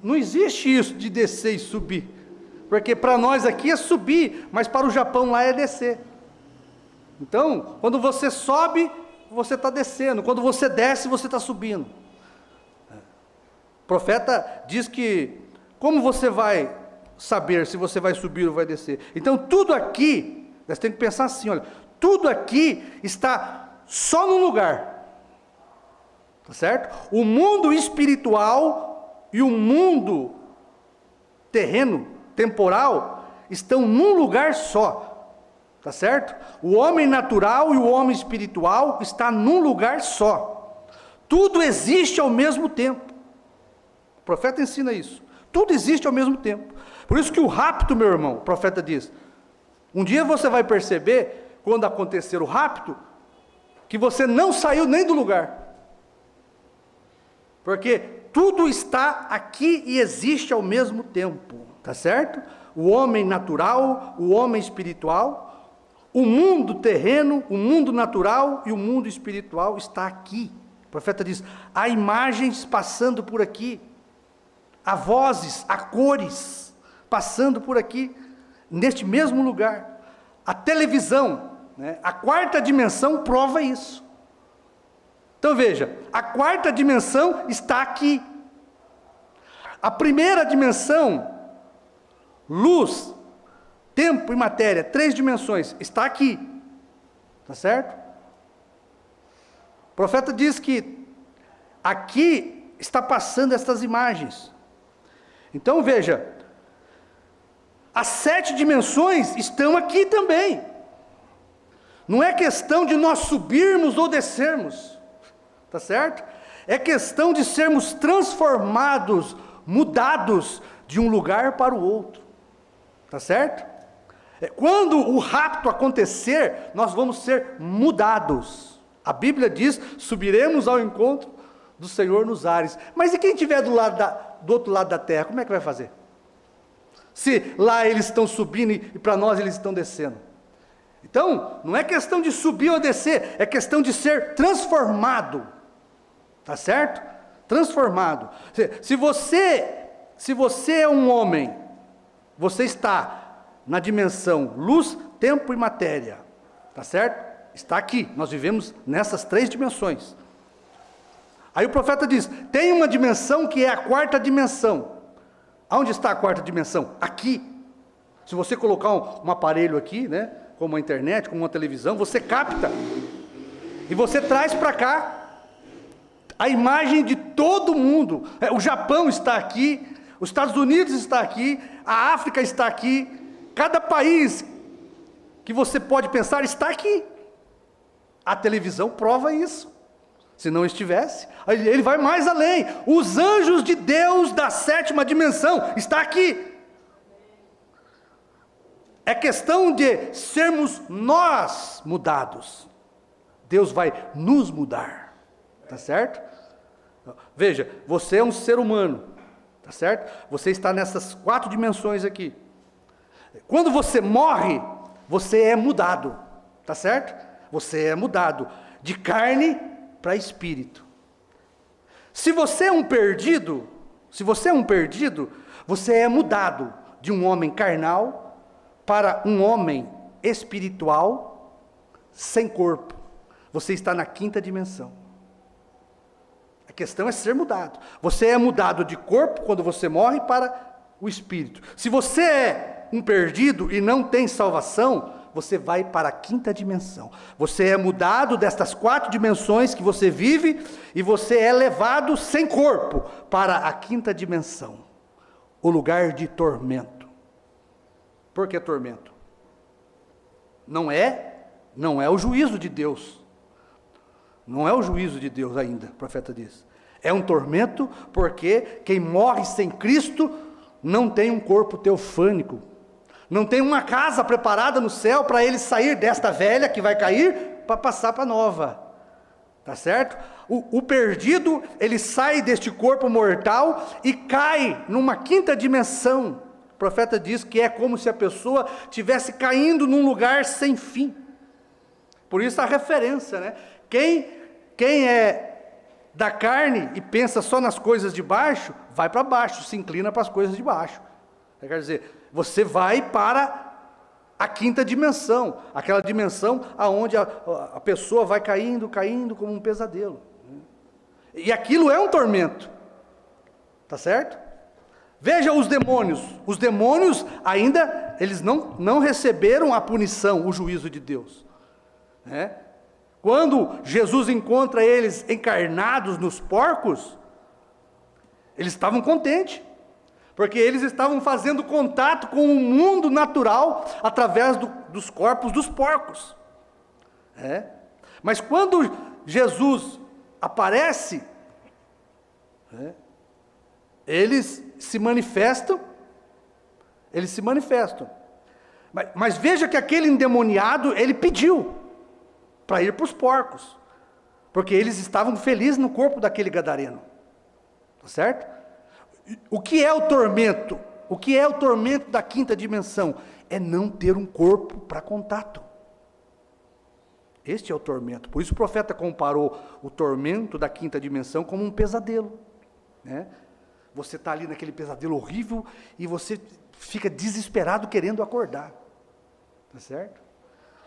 não existe isso de descer e subir, porque para nós aqui é subir, mas para o Japão lá é descer. Então, quando você sobe, você está descendo, quando você desce, você está subindo. O profeta diz que, como você vai saber se você vai subir ou vai descer? Então tudo aqui, nós temos que pensar assim, olha, tudo aqui está só num lugar, tá certo? O mundo espiritual e o mundo terreno, temporal, estão num lugar só, tá certo? O homem natural e o homem espiritual está num lugar só. Tudo existe ao mesmo tempo. O profeta ensina isso. Tudo existe ao mesmo tempo. Por isso que o rapto, meu irmão, o profeta diz, um dia você vai perceber, quando acontecer o rapto, que você não saiu nem do lugar. Porque tudo está aqui e existe ao mesmo tempo, tá certo? O homem natural, o homem espiritual, o mundo terreno, o mundo natural e o mundo espiritual está aqui. O profeta diz, há imagens passando por aqui, há vozes, há cores passando por aqui, neste mesmo lugar. A televisão, né, a quarta dimensão prova isso. Então veja, a quarta dimensão está aqui. A primeira dimensão, luz, tempo e matéria, 3 dimensões, está aqui. Tá certo? O profeta diz que aqui está passando estas imagens. Então veja, as 7 dimensões estão aqui também. Não é questão de nós subirmos ou descermos. Tá certo? É questão de sermos transformados, mudados de um lugar para o outro. Tá certo? Quando o rapto acontecer, nós vamos ser mudados. A Bíblia diz, subiremos ao encontro do Senhor nos ares. Mas e quem estiver do outro lado da terra, como é que vai fazer? Se lá eles estão subindo e para nós eles estão descendo. Então, não é questão de subir ou descer, é questão de ser transformado. Tá certo? Transformado. Se você é um homem, você está na dimensão luz, tempo e matéria. Tá certo? Está aqui. Nós vivemos nessas 3 dimensões. Aí o profeta diz, tem uma dimensão que é a quarta dimensão. Aonde está a quarta dimensão? Aqui. Se você colocar um aparelho aqui, né, como a internet, como uma televisão, você capta. E você traz para cá a imagem de todo mundo. O Japão está aqui, os Estados Unidos está aqui, a África está aqui, cada país que você pode pensar está aqui. A televisão prova isso. Se não estivesse, ele vai mais além. Os anjos de Deus da 7ª dimensão está aqui. É questão de sermos nós mudados. Deus vai nos mudar. Tá certo? Veja, você é um ser humano. Tá certo? Você está nessas 4 dimensões aqui. Quando você morre, você é mudado. Tá certo? Você é mudado de carne para espírito. Se você é um perdido, você é mudado de um homem carnal para um homem espiritual sem corpo. Você está na 5ª dimensão. A questão é ser mudado. Você é mudado de corpo quando você morre para o espírito. Se você é um perdido e não tem salvação, você vai para a 5ª dimensão. Você é mudado destas 4 dimensões que você vive e você é levado sem corpo para a 5ª dimensão, o lugar de tormento. Por que tormento? Não é o juízo de Deus. Não é o juízo de Deus ainda, o profeta diz. É um tormento porque quem morre sem Cristo não tem um corpo teofânico. Não tem uma casa preparada no céu para ele sair desta velha que vai cair para passar para a nova. Tá certo? O perdido, ele sai deste corpo mortal e cai numa 5ª dimensão. O profeta diz que é como se a pessoa estivesse caindo num lugar sem fim. Por isso a referência, né? Quem é da carne e pensa só nas coisas de baixo, vai para baixo, se inclina para as coisas de baixo. Quer dizer, você vai para a 5ª dimensão, aquela dimensão aonde a pessoa vai caindo como um pesadelo. E aquilo é um tormento. Tá certo? Veja os demônios ainda, eles não receberam a punição, o juízo de Deus. Né? Quando Jesus encontra eles encarnados nos porcos, eles estavam contentes, porque eles estavam fazendo contato com o mundo natural através dos corpos dos porcos. Mas quando Jesus aparece, Eles se manifestam. Mas veja que aquele endemoniado, ele pediu para ir para os porcos, porque eles estavam felizes no corpo daquele gadareno. Tá certo? O que é o tormento? O que é o tormento da quinta dimensão? É não ter um corpo para contato. Este é o tormento. Por isso o profeta comparou o tormento da quinta dimensão como um pesadelo, né? Você está ali naquele pesadelo horrível e você fica desesperado querendo acordar. Tá certo?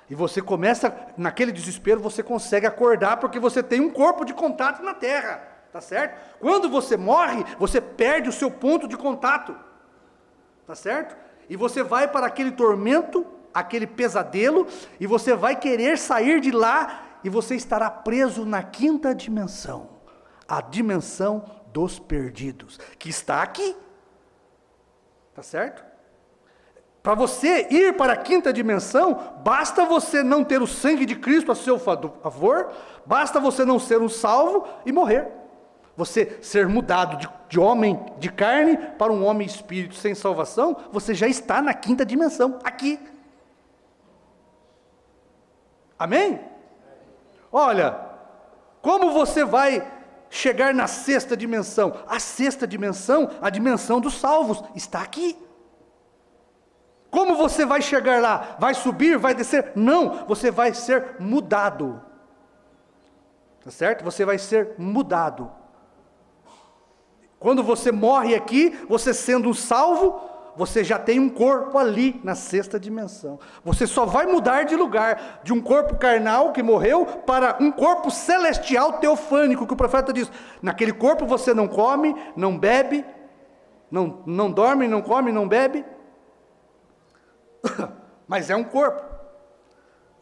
E você começa, naquele desespero, você consegue acordar porque você tem um corpo de contato na terra. Tá certo? Quando você morre, você perde o seu ponto de contato. Tá certo? E você vai para aquele tormento, aquele pesadelo, e você vai querer sair de lá, e você estará preso na quinta dimensão, a dimensão dos perdidos, que está aqui. Tá certo? Para você ir para a quinta dimensão, basta você não ter o sangue de Cristo a seu favor, basta você não ser um salvo e morrer. Você ser mudado de homem de carne para um homem espírito sem salvação, você já está na quinta dimensão, aqui. Amém? Olha, como você vai chegar na sexta dimensão? A sexta dimensão, a dimensão dos salvos, está aqui. Como você vai chegar lá? Vai subir, vai descer? Não, você vai ser mudado. Tá certo? Você vai ser mudado. Quando você morre aqui, você sendo um salvo, você já tem um corpo ali na sexta dimensão. Você só vai mudar de lugar, de um corpo carnal que morreu, para um corpo celestial teofânico, que o profeta diz, naquele corpo você não come, não bebe, não dorme, não come, não bebe, mas é um corpo,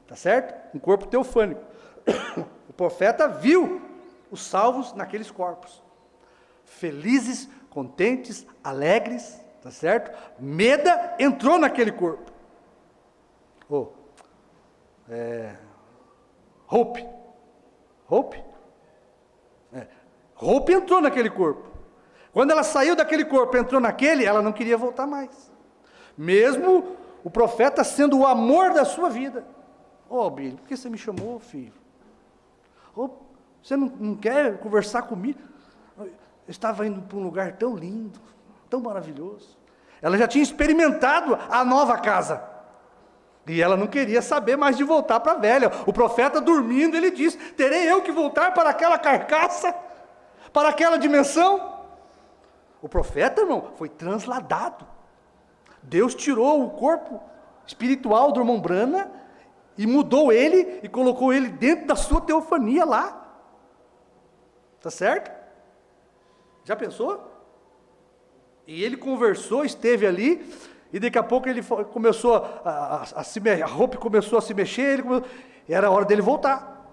tá certo? Um corpo teofânico. O profeta viu os salvos naqueles corpos, felizes, contentes, alegres, tá certo? Meda entrou naquele corpo. Hope entrou naquele corpo. Quando ela saiu daquele corpo, entrou naquele, ela não queria voltar mais. Mesmo o profeta sendo o amor da sua vida. Billy, por que você me chamou, filho? Você não quer conversar comigo? Eu estava indo para um lugar tão lindo, tão maravilhoso. Ela já tinha experimentado a nova casa. E ela não queria saber mais de voltar para a velha. O profeta dormindo, ele disse, terei eu que voltar para aquela carcaça? Para aquela dimensão? O profeta, irmão, foi transladado. Deus tirou o corpo espiritual do irmão Brana e mudou ele e colocou ele dentro da sua teofania lá. Tá certo? Já pensou? E ele conversou, esteve ali, e daqui a pouco ele começou a roupa começou a se mexer, era a hora dele voltar.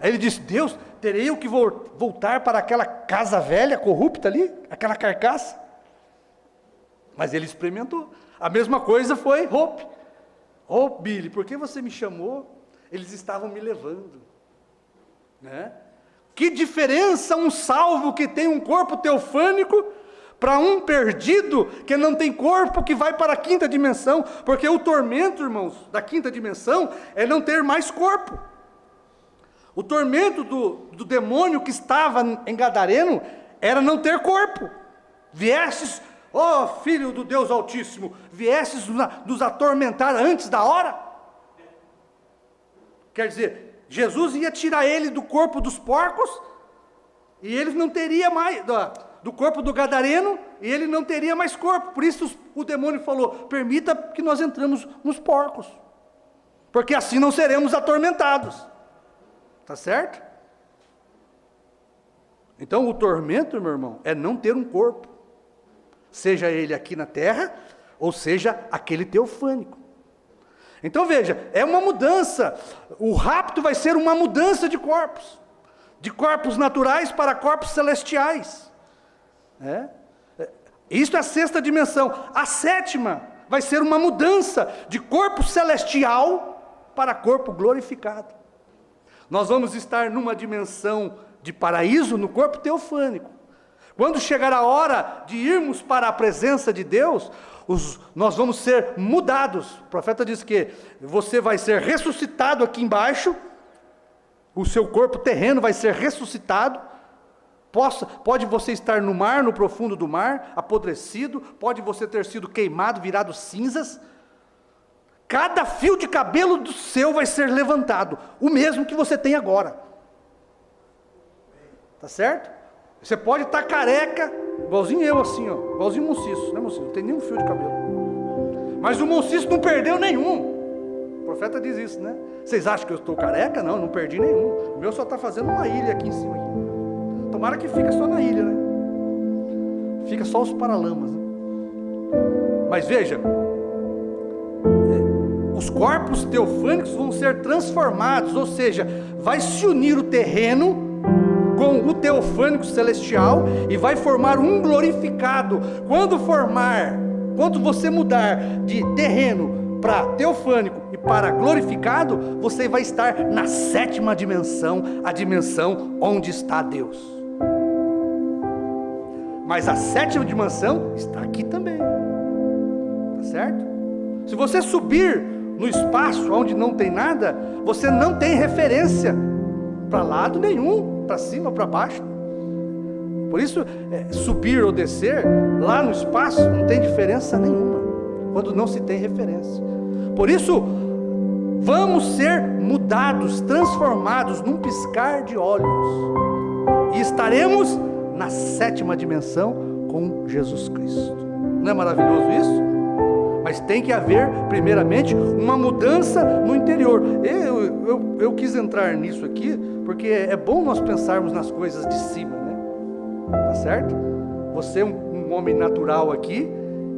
Aí ele disse, Deus, terei eu que voltar para aquela casa velha, corrupta ali, aquela carcaça? Mas ele experimentou. A mesma coisa foi Hope. Billy, por que você me chamou? Eles estavam me levando. Né? Que diferença um salvo que tem um corpo teofânico para um perdido que não tem corpo, que vai para a quinta dimensão. Porque o tormento, irmãos, da quinta dimensão é não ter mais corpo. O tormento do demônio que estava em Gadareno era não ter corpo. Viestes, Filho do Deus Altíssimo, viestes nos atormentar antes da hora? Quer dizer, Jesus ia tirar ele do corpo dos porcos, e ele não teria mais, do corpo do gadareno, e ele não teria mais corpo. Por isso o demônio falou, permita que nós entremos nos porcos, porque assim não seremos atormentados. Tá certo? Então o tormento, meu irmão, é não ter um corpo, seja ele aqui na terra, ou seja, aquele teofânico. Então veja, é uma mudança, o rapto vai ser uma mudança de corpos naturais para corpos celestiais. Isso é a sexta dimensão. A sétima vai ser uma mudança de corpo celestial para corpo glorificado. Nós vamos estar numa dimensão de paraíso no corpo teofânico. Quando chegar a hora de irmos para a presença de Deus, nós vamos ser mudados. O profeta diz que você vai ser ressuscitado aqui embaixo, o seu corpo terreno vai ser ressuscitado. Pode você estar no mar, no profundo do mar, apodrecido, pode você ter sido queimado, virado cinzas. Cada fio de cabelo do seu vai ser levantado, o mesmo que você tem agora. Tá certo? Você pode estar careca, igualzinho eu assim, ó, igualzinho o Monciso, né, Monciso? Não tem nenhum fio de cabelo. Mas o Monciso não perdeu nenhum. O profeta diz isso, né? Vocês acham que eu estou careca? Não, não perdi nenhum. O meu só está fazendo uma ilha aqui em cima. Aqui. Tomara que fica só na ilha, né? Fica só os paralamas, né? Mas veja, os corpos teofânicos vão ser transformados, ou seja, vai se unir o terreno com o teofânico celestial e vai formar um glorificado. Quando você mudar de terreno para teofânico e para glorificado, você vai estar na 7ª dimensão, a dimensão onde está Deus. Mas a 7ª dimensão está aqui também, tá certo? Se você subir no espaço onde não tem nada, você não tem referência para lado nenhum, para cima ou para baixo. Por isso, subir ou descer lá no espaço não tem diferença nenhuma, quando não se tem referência. Por isso, vamos ser mudados, transformados num piscar de olhos, e estaremos na 7ª dimensão com Jesus Cristo. Não é maravilhoso isso? Mas tem que haver, primeiramente, uma mudança no interior. Eu quis entrar nisso aqui, porque é bom nós pensarmos nas coisas de cima, né? Tá certo? Você é um homem natural aqui,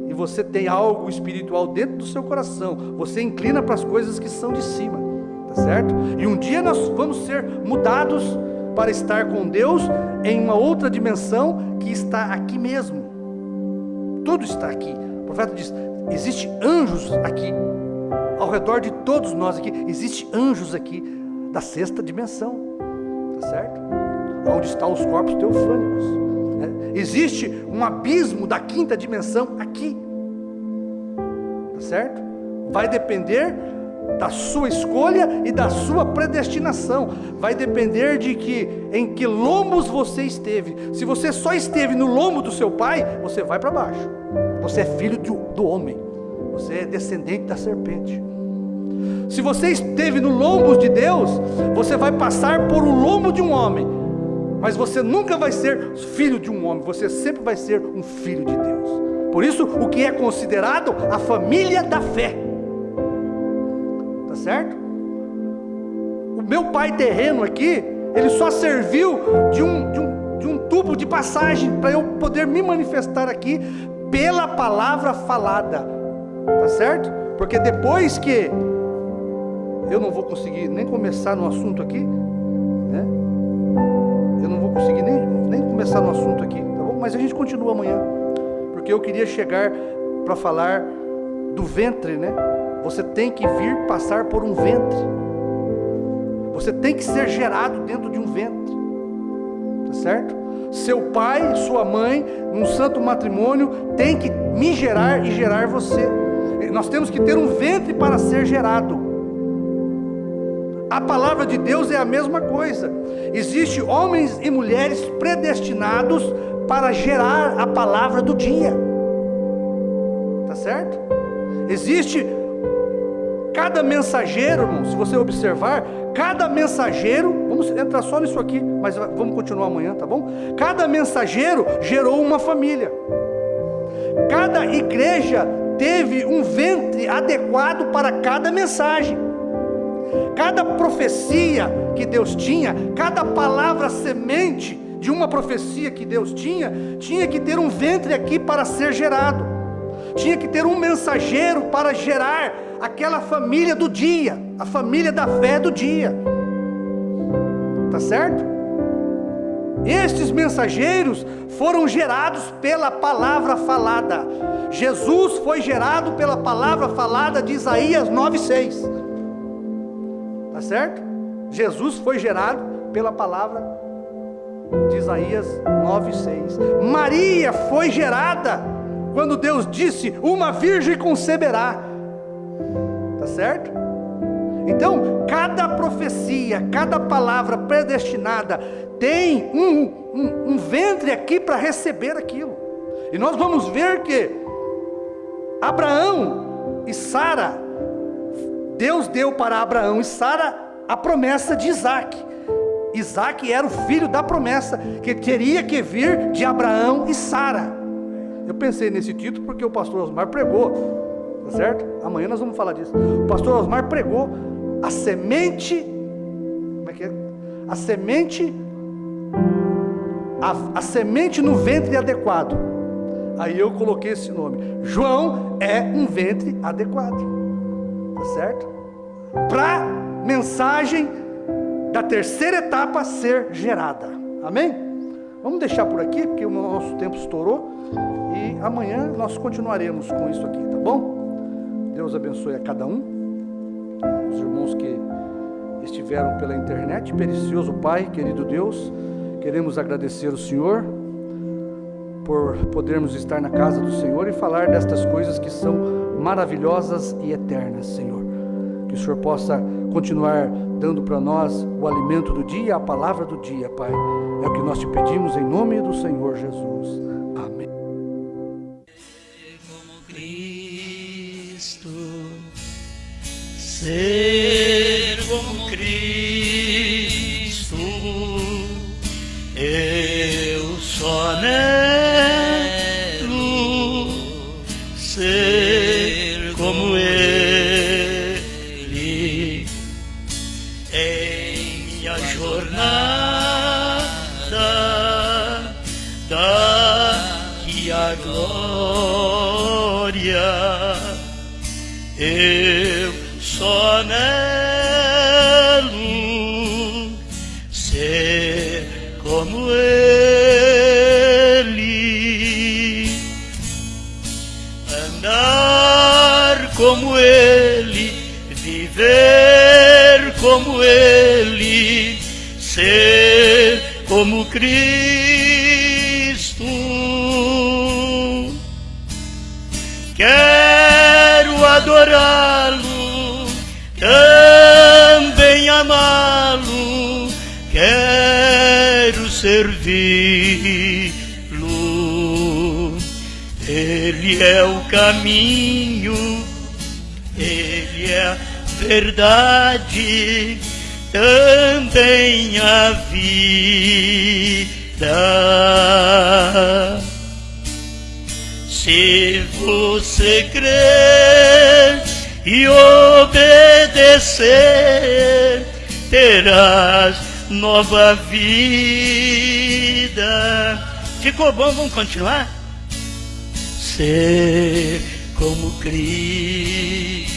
e você tem algo espiritual dentro do seu coração. Você inclina para as coisas que são de cima, tá certo? E um dia nós vamos ser mudados para estar com Deus em uma outra dimensão que está aqui mesmo. Tudo está aqui. O profeta diz: existem anjos aqui, ao redor de todos nós aqui, existem anjos aqui, da 6ª dimensão, tá certo? Onde estão os corpos teofânicos, né? Existe um abismo da 5ª dimensão aqui, tá certo? Vai depender da sua escolha e da sua predestinação, vai depender de em que lombos você esteve. Se você só esteve no lombo do seu pai, você vai para baixo. Você é filho do homem, você é descendente da serpente. Se você esteve no lombo de Deus, você vai passar por um lombo de um homem, mas você nunca vai ser filho de um homem, você sempre vai ser um filho de Deus. Por isso, o que é considerado a família da fé, tá certo? O meu pai terreno aqui, ele só serviu de um tubo de passagem para eu poder me manifestar aqui pela palavra falada, tá certo? Porque depois que eu não vou conseguir nem começar no assunto aqui, né? Eu não vou conseguir nem começar no assunto aqui, tá bom? Mas a gente continua amanhã, porque eu queria chegar para falar do ventre, né? Você tem que vir passar por um ventre, você tem que ser gerado dentro de um ventre, tá certo? Seu pai, sua mãe, num santo matrimônio, tem que me gerar e gerar você. Nós temos que ter um ventre para ser gerado. A palavra de Deus é a mesma coisa. Existem homens e mulheres predestinados para gerar a palavra do dia, tá certo? Existe cada mensageiro, irmão, se você observar, cada mensageiro, vamos entrar só nisso aqui, mas vamos continuar amanhã, tá bom? Cada mensageiro gerou uma família. Cada igreja teve um ventre adequado para cada mensagem. Cada profecia que Deus tinha, cada palavra semente de uma profecia que Deus tinha que ter um ventre aqui para ser gerado. Tinha que ter um mensageiro para gerar aquela família do dia, a família da fé do dia. Tá certo? Estes mensageiros foram gerados pela palavra falada. Jesus foi gerado pela palavra falada de Isaías 9:6. Tá certo? Jesus foi gerado pela palavra de Isaías 9:6. Maria foi gerada quando Deus disse: uma virgem conceberá. Tá certo? Então, cada profecia, cada palavra predestinada tem um ventre aqui para receber aquilo. E nós vamos ver que Abraão e Sara, Deus deu para Abraão e Sara a promessa de Isaac. Isaac era o filho da promessa que teria que vir de Abraão e Sara. Eu pensei nesse título porque o pastor Osmar pregou, tá certo? Amanhã nós vamos falar disso. O pastor Osmar pregou a semente, como é que é? A semente no ventre adequado. Aí eu coloquei esse nome. João é um ventre adequado, tá certo? Para mensagem da terceira etapa ser gerada. Amém? Vamos deixar por aqui, porque o nosso tempo estourou. E amanhã nós continuaremos com isso aqui, tá bom? Deus abençoe a cada um. Os irmãos que estiveram pela internet. Precioso Pai, querido Deus, queremos agradecer o Senhor por podermos estar na casa do Senhor e falar destas coisas que são maravilhosas e eternas, Senhor. Que o Senhor possa continuar dando para nós o alimento do dia, a palavra do dia, Pai. É o que nós te pedimos em nome do Senhor Jesus. Amém. Como Cristo, ser como Cristo, eu só anelo ser como Ele em minha jornada daqui a glória. Eu só anelo ser como Ele, andar como Ele, viver como Ele, ser como Cristo. Quero adorá-lo, também amá-lo, quero servi-lo. Ele é o caminho, Ele é a verdade, também a vida. Se você crer e obedecer, terás nova vida. Ficou bom? Vamos continuar? Ser como Cristo,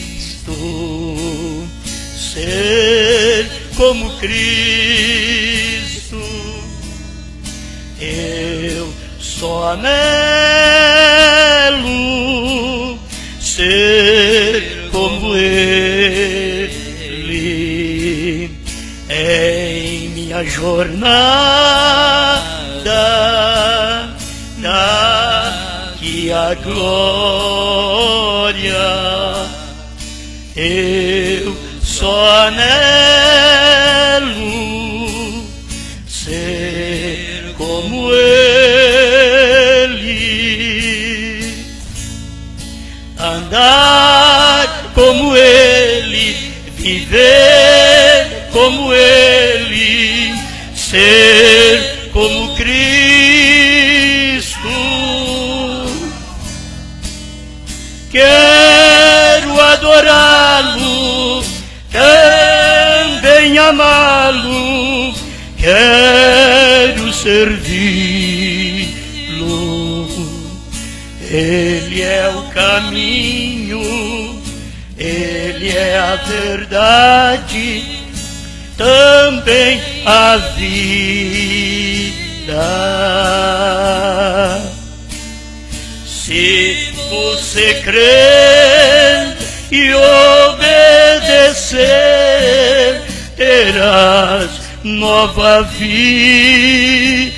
ser como Cristo. Eu só anelo ser como Ele em minha jornada daqui a glória. Eu só anelo ser como Ele, andar como Ele, viver como Ele, ser como Cristo. Quero adorá-lo, também amá-lo, quero servi-lo. Ele é o caminho, Ele é a verdade, também a vida. Se você crer e obedecer, terás nova vida.